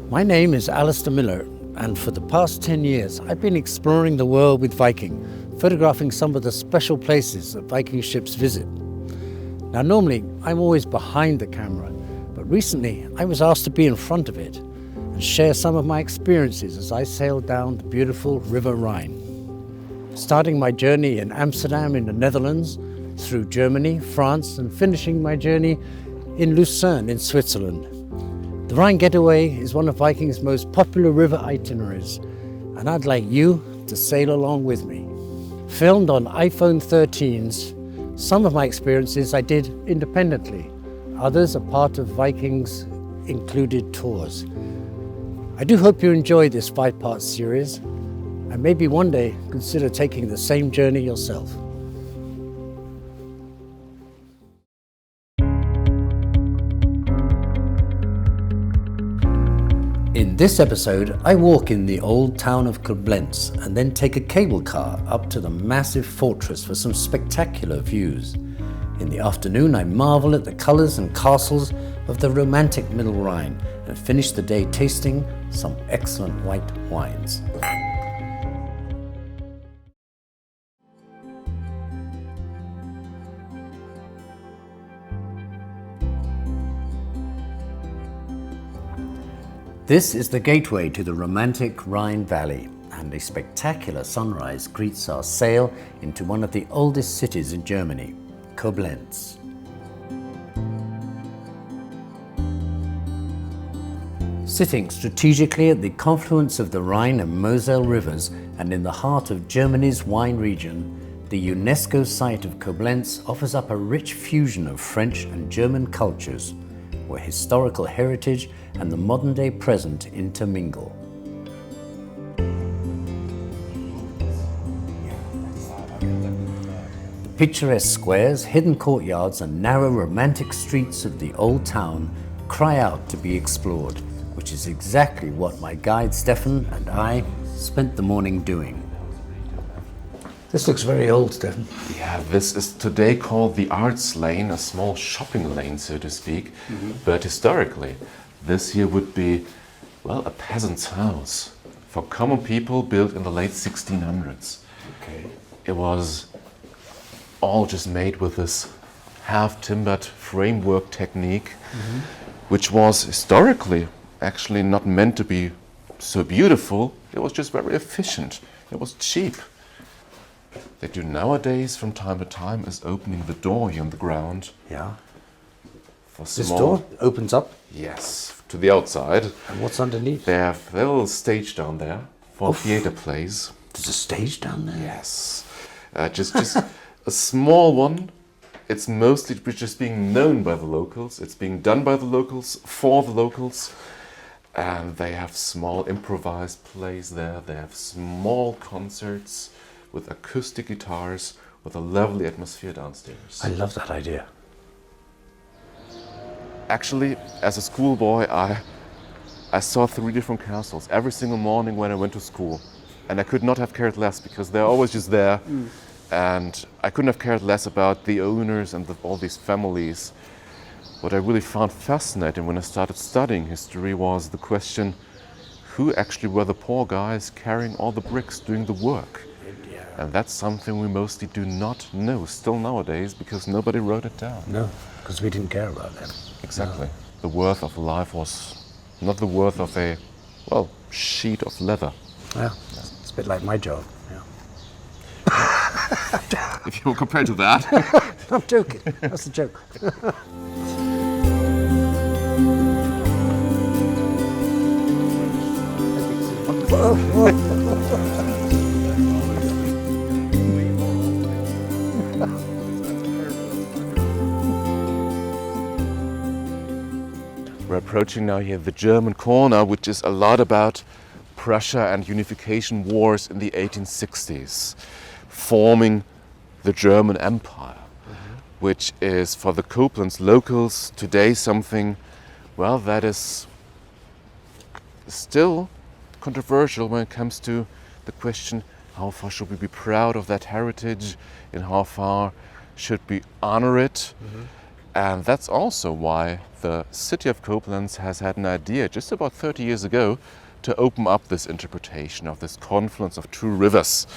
My name is Alastair Miller, and for the past 10 years I've been exploring the world with Viking, photographing some of the special places that Viking ships visit. Now normally I'm always behind the camera, but recently I was asked to be in front of it and share some of my experiences as I sailed down the beautiful River Rhine. Starting my journey in Amsterdam in the Netherlands, through Germany, France, and finishing my journey in Lucerne in Switzerland. The Rhine Getaway is one of Viking's most popular river itineraries, and I'd like you to sail along with me. Filmed on iPhone 13s, some of my experiences I did independently, others are part of Viking's included tours. I do hope you enjoy this 5-part series, and maybe one day consider taking the same journey yourself. In this episode, I walk in the old town of Koblenz and then take a cable car up to the massive fortress for some spectacular views. In the afternoon, I marvel at the colours and castles of the romantic Middle Rhine and finish the day tasting some excellent white wines. This is the gateway to the romantic Rhine Valley, and a spectacular sunrise greets our sail into one of the oldest cities in Germany, Koblenz. Sitting strategically at the confluence of the Rhine and Moselle rivers and in the heart of Germany's wine region, the UNESCO site of Koblenz offers up a rich fusion of French and German cultures, where historical heritage and the modern-day present intermingle. The picturesque squares, hidden courtyards and narrow romantic streets of the old town cry out to be explored, which is exactly what my guide Stefan and I spent the morning doing. This looks very old, Stefan. Yeah, this is today called the Arts Lane, a small shopping lane, so to speak. But historically, this here would be, well, a peasant's house for common people built in the late 1600s. Okay. It was all just made with this half-timbered framework technique, which was historically actually not meant to be so beautiful. It was just very efficient. It was cheap. They do nowadays from time to time is opening the door here on the ground. Yeah. For This small, door opens up. yes, to the outside. And what's underneath? They have a little stage down there for theatre plays. There's a stage down there? Yes, just a small one. It's mostly just being known by the locals. It's being done by the locals for the locals, and they have small improvised plays there. They have small concerts with acoustic guitars, with a lovely atmosphere downstairs. I love that idea. Actually, as a schoolboy, I saw 3 different castles every single morning when I went to school. And I could not have cared less because they're always just there. And I couldn't have cared less about the owners and all these families. What I really found fascinating when I started studying history was the question, who actually were the poor guys carrying all the bricks, doing the work? And that's something we mostly do not know still nowadays because nobody wrote it down. No, because we didn't care about them. Exactly. No. The worth of life was not the worth of a, well, sheet of leather. Yeah, it's a bit like my job. Yeah. If you compare to that. I'm joking. That's a joke. We're approaching now here the German corner, which is a lot about Prussia and unification wars in the 1860s, forming the German Empire, which is for the Koblenz locals today something, well, that is still controversial when it comes to the question, how far should we be proud of that heritage and how far should we honor it? And that's also why the city of Koblenz has had an idea just about 30 years ago to open up this interpretation of this confluence of two rivers.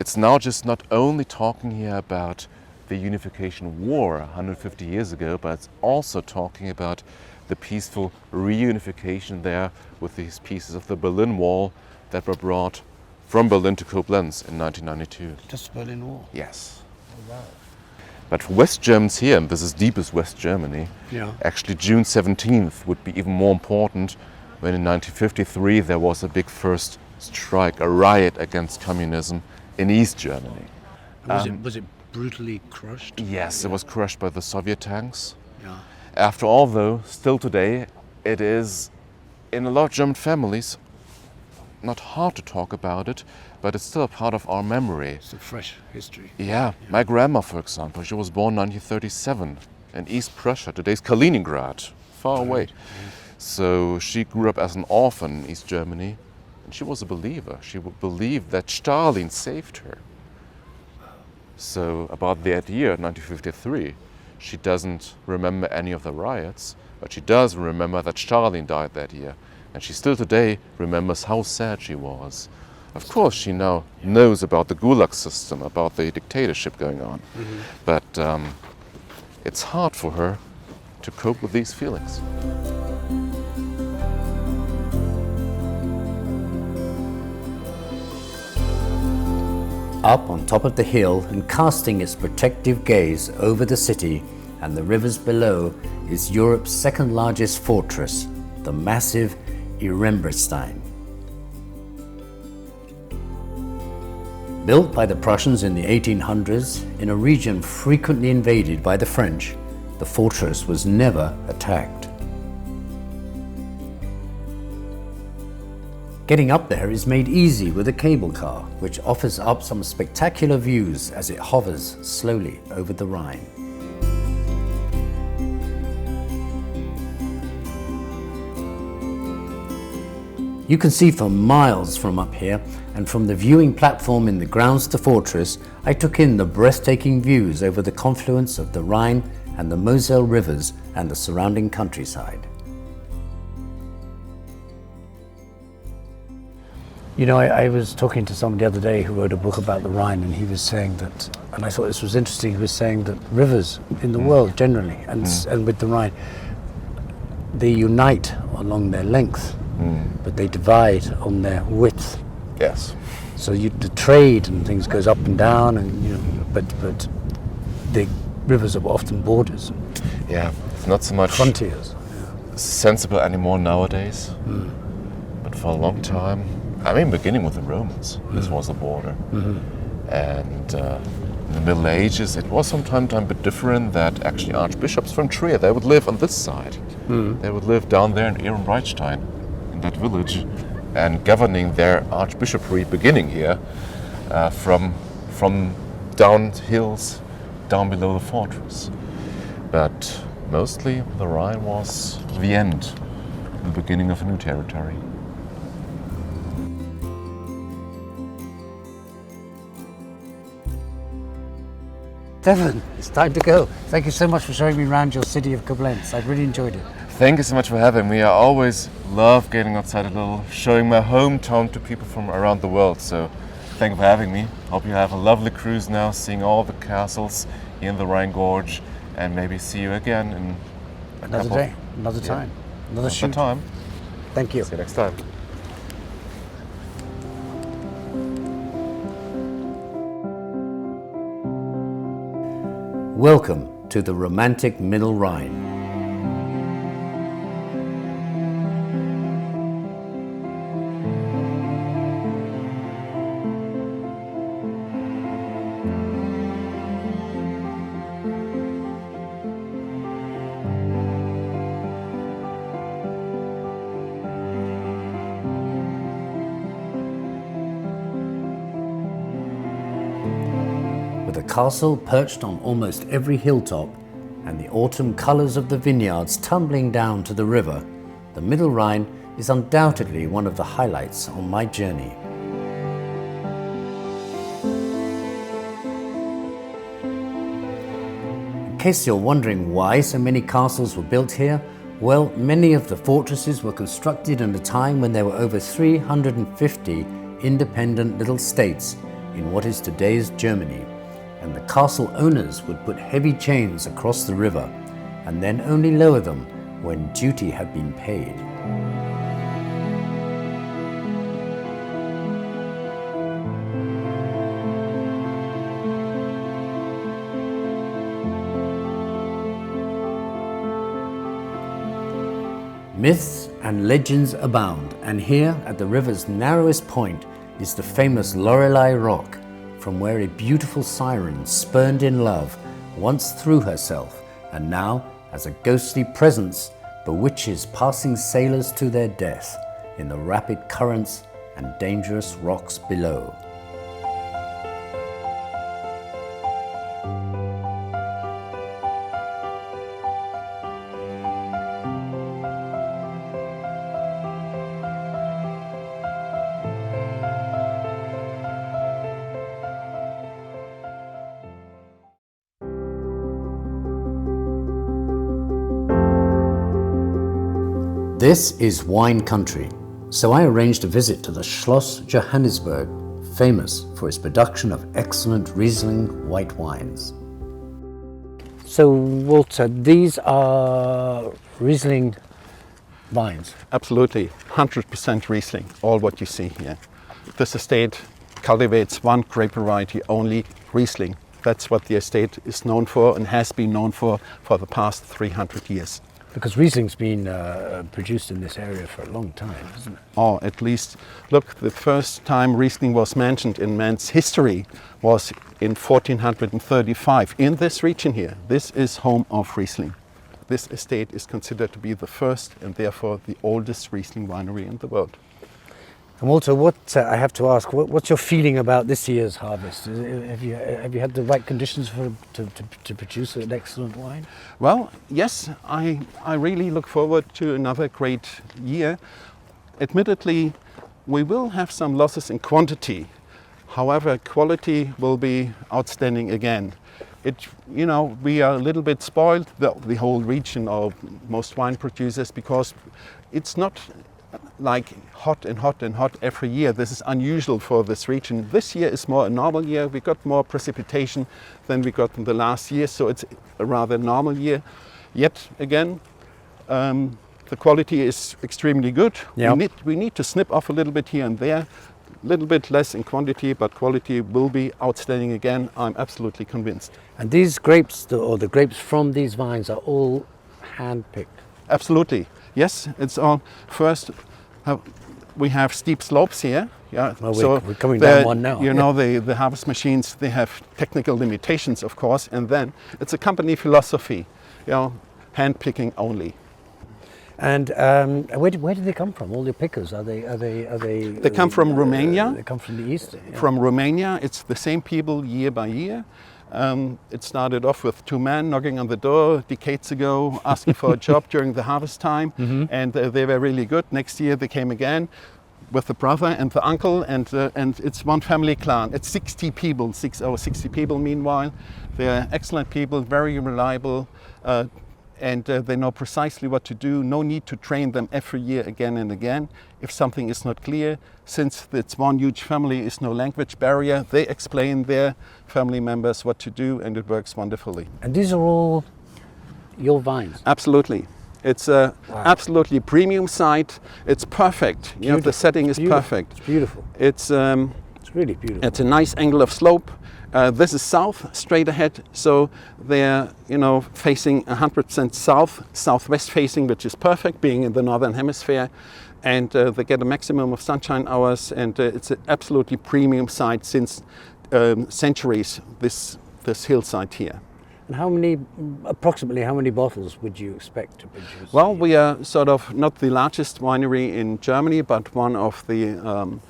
It's now just not only talking here about the unification war 150 years ago, but it's also talking about the peaceful reunification there with these pieces of the Berlin Wall that were brought from Berlin to Koblenz in 1992. Just the Berlin Wall? Yes. Oh, wow. But for West Germans here, and this is deepest West Germany, actually June 17th would be even more important when in 1953 there was a big first strike, a riot against communism in East Germany. Was it brutally crushed? Yes, it was crushed by the Soviet tanks. Yeah. After all, though, still today, it is, in a lot of German families, not hard to talk about it, but it's still a part of our memory. It's a fresh history. Yeah. My grandma, for example, she was born 1937 in East Prussia, today's Kaliningrad, far away. So she grew up as an orphan in East Germany, and she was a believer. She would believe that Stalin saved her. So about that year, 1953, she doesn't remember any of the riots, but she does remember that Stalin died that year. And she still today remembers how sad she was. Of course, she now knows about the Gulag system, about the dictatorship going on. But it's hard for her to cope with these feelings. Up on top of the hill and casting its protective gaze over the city and the rivers below is Europe's second largest fortress, the massive Rembrandtstein. Built by the Prussians in the 1800s in a region frequently invaded by the French, the fortress was never attacked. Getting up there is made easy with a cable car, which offers up some spectacular views as it hovers slowly over the Rhine. You can see for miles from up here, and from the viewing platform in the grounds to fortress, I took in the breathtaking views over the confluence of the Rhine and the Moselle rivers and the surrounding countryside. You know, I was talking to someone the other day who wrote a book about the Rhine, and he was saying that, and I thought this was interesting, he was saying that rivers in the world generally, and with the Rhine, they unite along their length, but they divide on their width. Yes. So the trade and things goes up and down, and but the rivers are often borders. Yeah, it's not so much frontiers. Sensible anymore nowadays, but for a long time, I mean, beginning with the Romans, this was a border. And in the Middle Ages, it was sometimes a bit different that actually archbishops from Trier, they would live on this side. They would live down there in Ehrenbreitstein, in that village, and governing their archbishopry beginning here from down hills down below the fortress. But mostly the Rhine was the end, the beginning of a new territory. Stefan, it's time to go. Thank you so much for showing me around your city of Koblenz. I've really enjoyed it. Thank you so much for having me. I always love getting outside a little, showing my hometown to people from around the world. So thank you for having me. Hope you have a lovely cruise now, seeing all the castles here in the Rhine Gorge, and maybe see you again in another day, another time, another shoot. Time. Thank you. See you next time. Welcome to the romantic Middle Rhine. With a castle perched on almost every hilltop and the autumn colours of the vineyards tumbling down to the river, the Middle Rhine is undoubtedly one of the highlights on my journey. case you're wondering why so many castles were built here, well, many of the fortresses were constructed in a time when there were over 350 independent little states in what is today's Germany, and the castle owners would put heavy chains across the river and then only lower them when duty had been paid. Myths and legends abound, and here at the river's narrowest point is the famous Lorelei Rock, from where a beautiful siren spurned in love once threw herself and now, as a ghostly presence, bewitches passing sailors to their death in the rapid currents and dangerous rocks below. This is wine country, so I arranged a visit to the Schloss Johannisberg, famous for its production of excellent Riesling white wines. So Walter, these are Riesling vines? Absolutely, 100% Riesling, all what you see here. This estate cultivates one grape variety only, Riesling. That's what the estate is known for and has been known for the past 300 years. Because Riesling's been produced in this area for a long time, hasn't it? Oh, at least, look, the first time Riesling was mentioned in man's history was in 1435 in this region here. This is home of Riesling. This estate is considered to be the first and therefore the oldest Riesling winery in the world. And Walter, what I have to ask, what's your feeling about this year's harvest? Have you had the right conditions to produce an excellent wine? Well, yes, I really look forward to another great year. Admittedly, we will have some losses in quantity. However, quality will be outstanding again. We are a little bit spoiled, the whole region of most wine producers, because it's not like hot and hot and hot every year. This is unusual for this region. This year is more a normal year. We got more precipitation than we got in the last year, so it's a rather normal year. Yet again, the quality is extremely good. Yep. We need to snip off a little bit here and there, a little bit less in quantity, but quality will be outstanding again. I'm absolutely convinced. And these grapes, or the grapes from these vines, are all hand-picked? Absolutely. Yes, it's all first. We have steep slopes here. Yeah, well, we're coming down one now. The harvest machines, they have technical limitations, of course, and then it's a company philosophy. Hand picking only. And where do they come from? All the pickers? Are they? They come from Romania. They come from the east. Yeah. From Romania, it's the same people year by year. It started off with two men knocking on the door decades ago, asking for a job during the harvest time, and they were really good. Next year they came again with the brother and the uncle, and it's one family clan. It's 60 people, 60 people. Meanwhile, they're excellent people, very reliable, and they know precisely what to do. No need to train them every year again and again. If something is not clear, since it's one huge family, is no language barrier, they explain their family members what to do, and it works wonderfully. And these are all your vines? Absolutely. It's a absolutely premium site. It's perfect. The setting is perfect. It's beautiful. It's really beautiful. It's a nice angle of slope. This is south, straight ahead, so they're facing 100% southwest facing, which is perfect, being in the northern hemisphere, and they get a maximum of sunshine hours, and it's an absolutely premium site since centuries. This hillside here. And approximately how many bottles would you expect to produce? Well, we are sort of not the largest winery in Germany, but one of the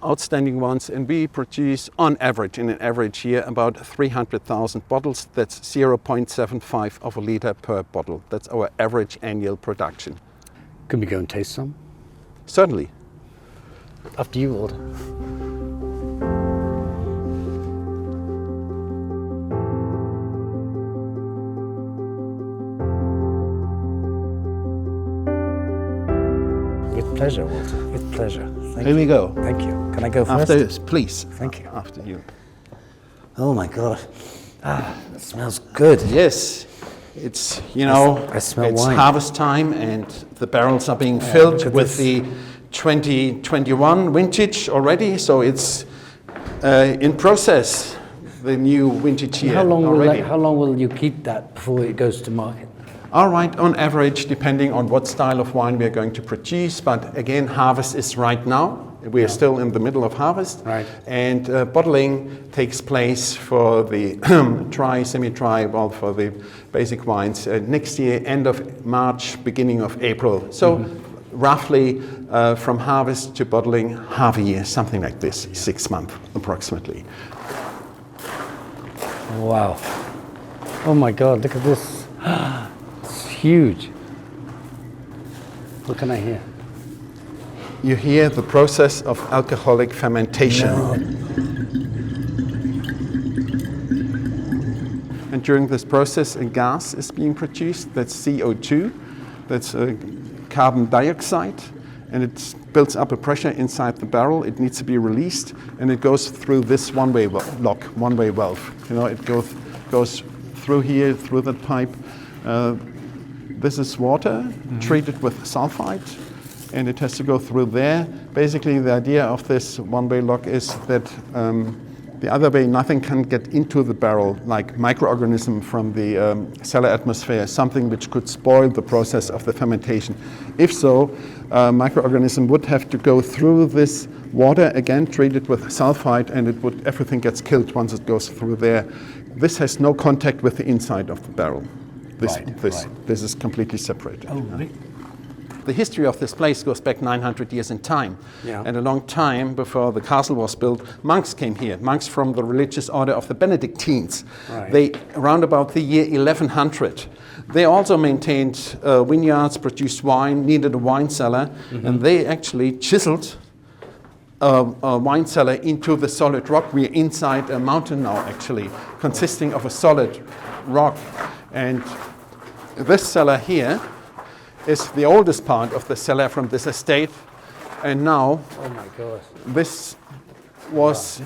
outstanding ones, and we produce on average, in an average year, about 300,000 bottles. That's 0.75 of a liter per bottle. That's our average annual production. Can we go and taste some? Certainly. After you, Walter. pleasure, Walter. With pleasure. Thank Here we go. Thank you. Can I go first? After this, please. Thank you. After you. Oh my God. It smells good. Yes, it's, you know, I smell it's wine. harvest time and the barrels are being filled look at with this. the 2021 vintage already, so it's in process, the new vintage year How long already. will you keep that before it goes to market? All right, on average, depending on what style of wine we are going to produce, but again, harvest is right now. We are still in the middle of harvest. Right. And bottling takes place for the dry, semi-dry, well, for the basic wines next year, end of March, beginning of April. So roughly from harvest to bottling, half a year, something like this, 6 months approximately. Wow. Oh my God, look at this. It's huge. What can I hear? You hear the process of alcoholic fermentation. And during this process, a gas is being produced. That's CO2. That's carbon dioxide. And it builds up a pressure inside the barrel. It needs to be released. And it goes through this one-way lock, one-way valve. You know, it goes through here, through that pipe. This is water treated with sulfite. And it has to go through there. Basically, the idea of this one-way lock is that the other way, nothing can get into the barrel, like microorganism from the cellar atmosphere, something which could spoil the process of the fermentation. If so, microorganism would have to go through this water, again treated with sulfite, and everything gets killed once it goes through there. This has no contact with the inside of the barrel. This is completely separated. Oh, really? The history of this place goes back 900 years in time. Yeah. And a long time before the castle was built, monks came here, monks from the religious order of the Benedictines. Right. They, around about the year 1100, they also maintained vineyards, produced wine, needed a wine cellar, and they actually chiseled a wine cellar into the solid rock. We're inside a mountain now, actually, consisting of a solid rock. And this cellar here is the oldest part of the cellar from this estate, and now Oh my God. this was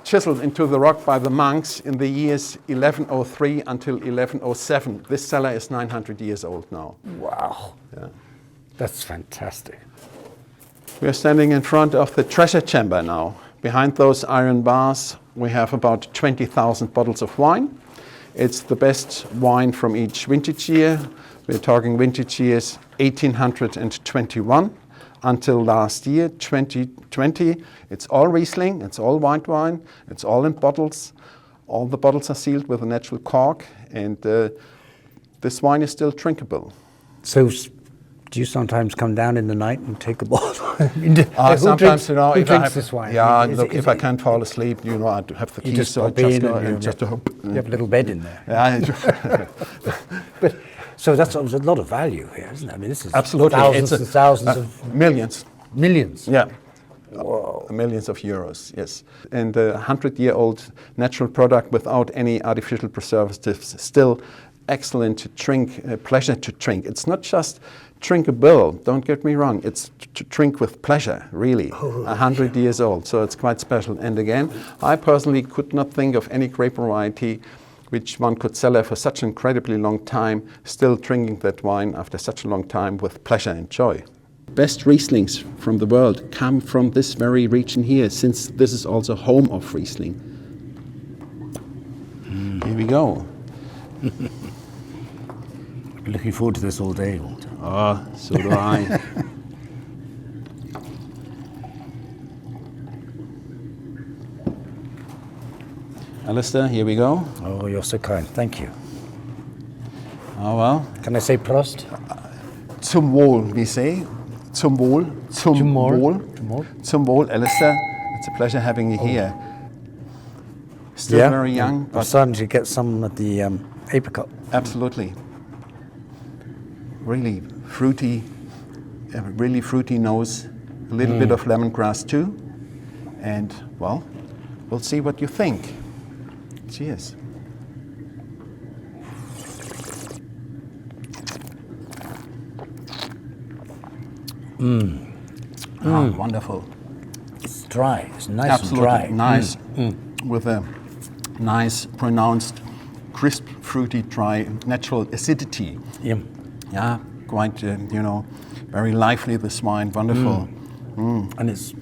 chiseled into the rock by the monks in the years 1103 until 1107. This cellar is 900 years old now. Wow. Yeah. That's fantastic. We are standing in front of the treasure chamber now. Behind those iron bars, we have about 20,000 bottles of wine. It's the best wine from each vintage year. We're talking vintage years 1821 until last year, 2020. It's all Riesling, it's all white wine, it's all in bottles. All the bottles are sealed with a natural cork, and this wine is still drinkable. So, do you sometimes come down in the night and take a bottle? Sometimes, you know, who if drinks I have, this wine? yeah, Is look, it- if I can't fall asleep, you know, I have the You keys, just so I pop in just go and and just you have a little bed in there. yeah. But so that's a lot of value here, isn't it? I mean, this is Absolutely. thousands It's and thousands of millions. millions. Yeah. Whoa. Millions of euros, yes. And a 100-year-old natural product without any artificial preservatives, still excellent to drink, a pleasure to drink. It's not just drinkable, don't get me wrong, it's to drink with pleasure, really. 100 years old, so it's quite special. And again, I personally could not think of any grape variety which one could cellar for such an incredibly long time, still drinking that wine after such a long time with pleasure and joy. Best Rieslings from the world come from this very region here, since this is also home of Riesling. Here we go. I've been looking forward to this all day, Walter. Oh, so do I. Alastair, here we go. Oh, you're so kind. Thank you. Oh well. Can I say Prost? Zum Wohl, we say. Zum Wohl. Zum Wohl. Zum Wohl, Alastair. It's a pleasure having you here. Still very young, I'm but starting to get some of the apricot. absolutely. Really fruity nose. A little bit of lemongrass too. And, well, we'll see what you think. Cheers. Wonderful. It's dry. It's nice Absolutely and dry. nice, with a nice pronounced, crisp, fruity, dry, natural acidity. Yeah. Yeah, quite, very lively, this wine, wonderful. And it's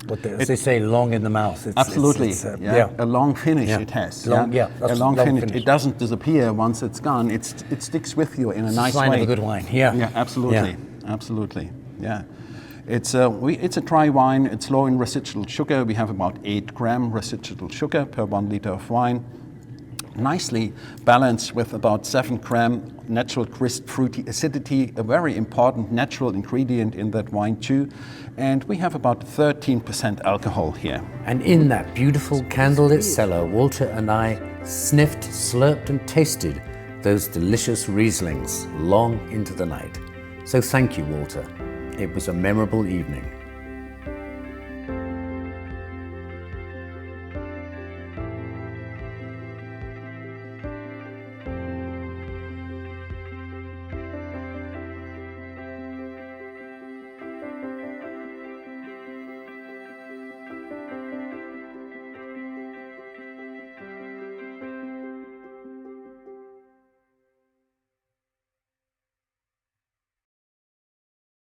what as they say, long in the mouth. It's, Absolutely, it's, a long finish Yeah. it has. Long- yeah, a that's long long finish. finish. It doesn't disappear once it's gone. It sticks with you in a nice sign way. of a good wine. Yeah. Yeah, absolutely, absolutely. Yeah, it's a dry wine. It's low in residual sugar. We have about 8 gram residual sugar per 1 liter of wine. Nicely balanced with about 7 gram natural crisp fruity acidity, a very important natural ingredient in that wine too. And we have about 13% alcohol here. And in that beautiful candlelit cellar, Walter and I sniffed, slurped and tasted those delicious Rieslings long into the night. So thank you, Walter. It was a memorable evening.